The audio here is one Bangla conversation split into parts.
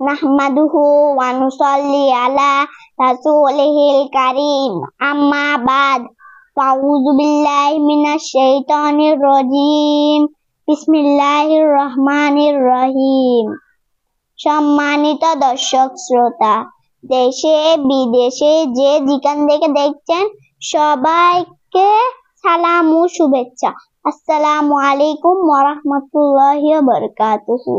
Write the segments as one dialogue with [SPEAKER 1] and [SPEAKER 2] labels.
[SPEAKER 1] নাহমাদুহু ওয়া নুসাল্লি আলা রাসূলিহিল কারীম আম্মা বাদ আউযু বিল্লাহি মিনাশ শাইতানির রাজীম বিসমিল্লাহির রহমানির রহিম। সম্মানিত দর্শক শ্রোতা, দেশে বিদেশে যে যেখান থেকে দেখছেন সবাইকে সালাম ও শুভেচ্ছা। আসসালামু আলাইকুম ওয়া রাহমাতুল্লাহি ওয়া বারাকাতুহু।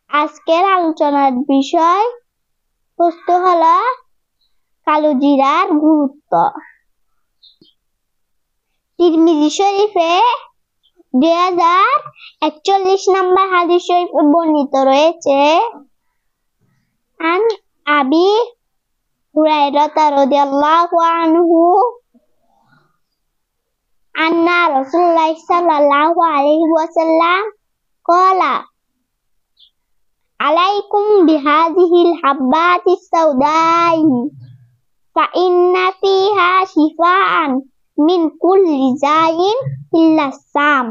[SPEAKER 1] আজকের আলোচনার বিষয় হলো কালোজিরার গুরুত্ব। তিরমিজি শরীফে 2041 নম্বর হাদিস শরীফে বর্ণিত রয়েছে, আন আবি হুরায়রা রাদিয়াল্লাহু আনহু আন্না রাসূলুল্লাহ সাল্লাল্লাহু আলাইহি ওয়াসাল্লাম ক্বালা আলাইকুম বিহাযিহিল হাব্বাতিস সাউদাই ফা ইন্না ফিহা শিফাআন মিন কুল্লি জাইন ইল্লাস সাম।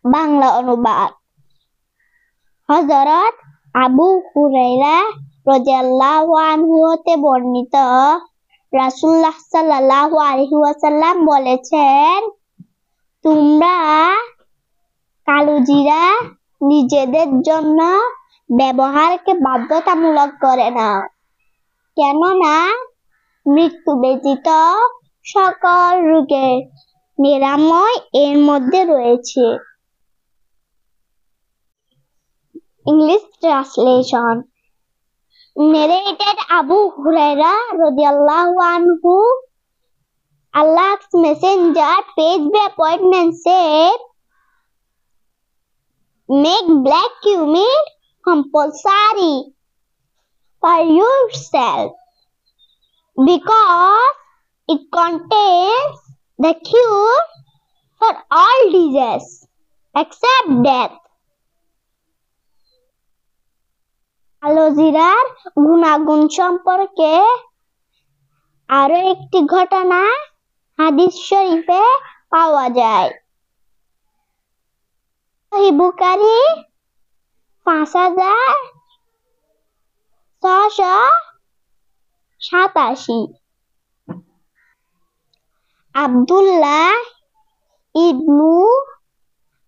[SPEAKER 1] বাংলা অনুবাদ। হযরত আবু হুরায়রা রাদিয়াল্লাহু আনহু হতে বর্ণিত, রাসূলুল্লাহ সাল্লাল্লাহু আলাইহি ওয়াসাল্লাম বলেছেন, তোমরা কালোজিরা নিজেদের জন্য ব্যবহারকে বাধ্যতামূলক করে নাও, কেননা মৃত্যু ব্যতীত সকল রোগের নিরাময় এর মধ্যে রয়েছে। English translation. Narrated Abu Huraira radiyallahu anhu, Allah's messenger, paid by appointment, said, make black cumin compulsory for yourself, because it contains the cure for all diseases except death. কালোজিরার গুণাগুণ সম্পর্কে আরো একটি ঘটনা হাদিস শরীফে পাওয়া যায়। সহিহ বুখারী 5687। আব্দুল্লাহ ইবনু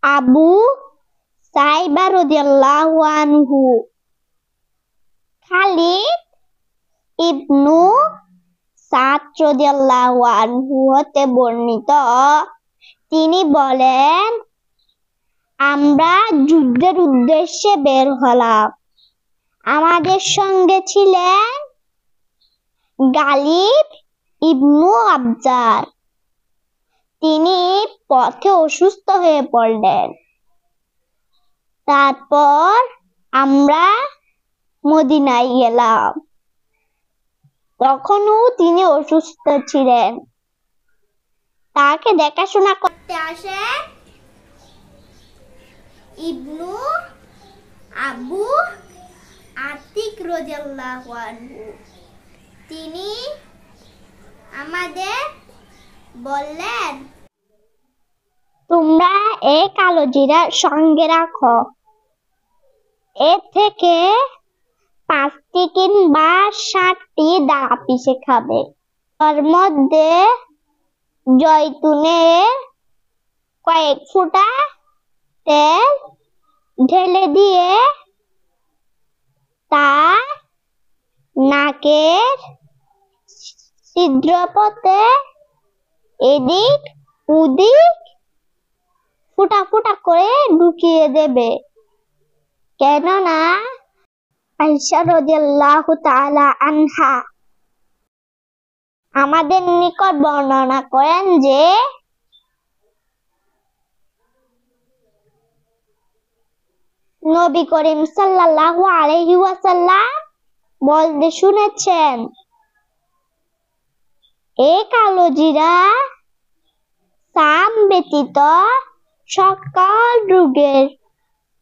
[SPEAKER 1] আবু সাইবা রাদিয়াল্লাহু আনহু, খালিদ ইবনু সাদ রাদিয়াল্লাহু আনহু হতে বর্ণিত, তিনি বলেন, আমরা যুদ্ধের উদ্দেশ্যে বের হলাম। আমাদের সঙ্গে ছিলেন গালিব ইবনু আবজার। তিনি পথে অসুস্থ হয়ে পড়লেন। তারপর আমরা মদিনায় গেলাম। তখনও তিনি অসুস্থ ছিলেন। তাকে দেখাশোনা করতে আসেন ইবনু আবু আতিক রাদিয়াল্লাহু আনহু। তিনি আমাদের বললেন, তোমরা এই কালোজিরা সঙ্গে রাখো। এর থেকে 5টি কিংবা 7টি দানা পিষে খাবে। তার মধ্যে জয়তুনের কয়েক ফোঁটা তেল ঢেলে দিয়ে তা নাকের ছিদ্রপথে এদিক ওদিক ফোঁটা ফোঁটা করে ঢুকিয়ে দেবে, কেননা আয়েশা রাদিয়াল্লাহু তাআলা আনহা আমাদের নিকট বর্ণনা করেন যে, নবী করিম সাল্লাল্লাহু আলাইহি ওয়াসাল্লাম বলতে শুনেছেন, এই কালোজিরা সাম ব্যতীত সকল রোগের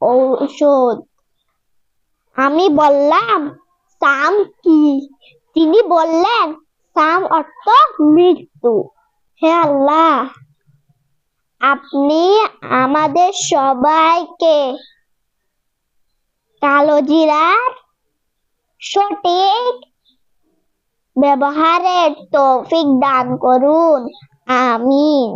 [SPEAKER 1] ঔষধ। আমি বললাম, সাম কি? তিনি বললেন, সাম অর্থ মৃত্যু। হে আল্লাহ, আপনি আমাদের সবাইকে কালো জিরার সঠিক ব্যবহারের তৌফিক দান করুন, আমিন।